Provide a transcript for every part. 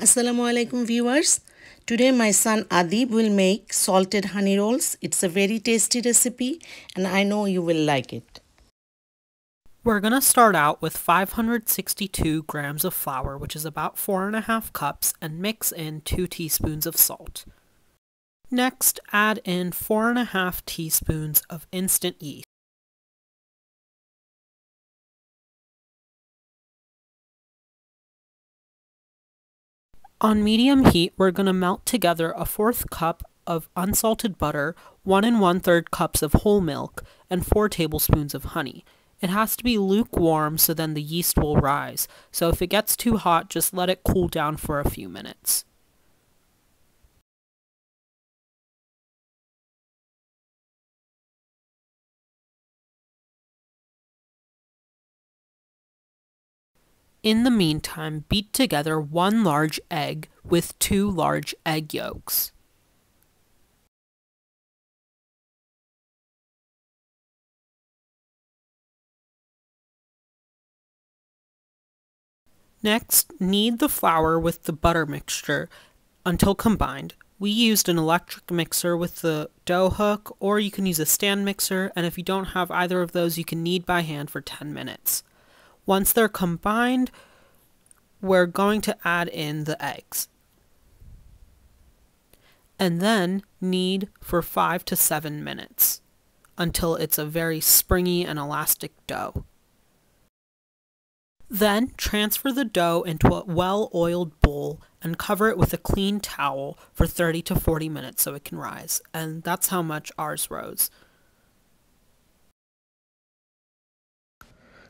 Assalamu alaikum viewers. Today my son Adib will make salted honey rolls. It's a very tasty recipe and I know you will like it. We're going to start out with 562 grams of flour, which is about 4.5 cups, and mix in 2 teaspoons of salt. Next, add in 4.5 teaspoons of instant yeast. On medium heat, we're going to melt together a 1/4 cup of unsalted butter, 1 1/3 cups of whole milk, and 4 tablespoons of honey. It has to be lukewarm so then the yeast will rise, so if it gets too hot, just let it cool down for a few minutes. In the meantime, beat together 1 large egg with 2 large egg yolks. Next, knead the flour with the butter mixture until combined. We used an electric mixer with the dough hook, or you can use a stand mixer, and if you don't have either of those, you can knead by hand for 10 minutes. Once they're combined, we're going to add in the eggs. And then knead for 5 to 7 minutes until it's a very springy and elastic dough. Then transfer the dough into a well-oiled bowl and cover it with a clean towel for 30 to 40 minutes so it can rise. And that's how much ours rose.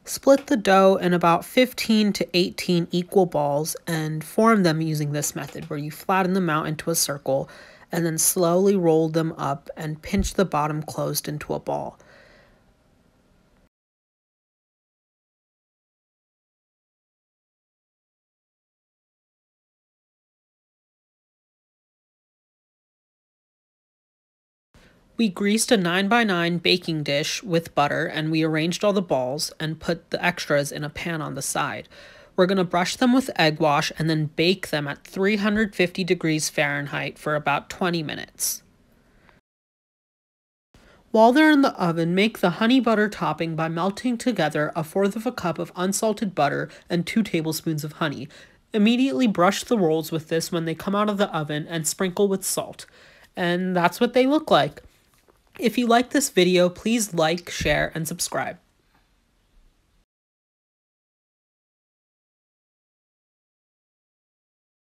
Split the dough in about 15 to 18 equal balls and form them using this method where you flatten them out into a circle and then slowly roll them up and pinch the bottom closed into a ball. We greased a 9x9 baking dish with butter and we arranged all the balls and put the extras in a pan on the side. We're going to brush them with egg wash and then bake them at 350 degrees Fahrenheit for about 20 minutes. While they're in the oven, make the honey butter topping by melting together 1/4 cup of unsalted butter and 2 tablespoons of honey. Immediately brush the rolls with this when they come out of the oven and sprinkle with salt. And that's what they look like. If you like this video, please like, share, and subscribe.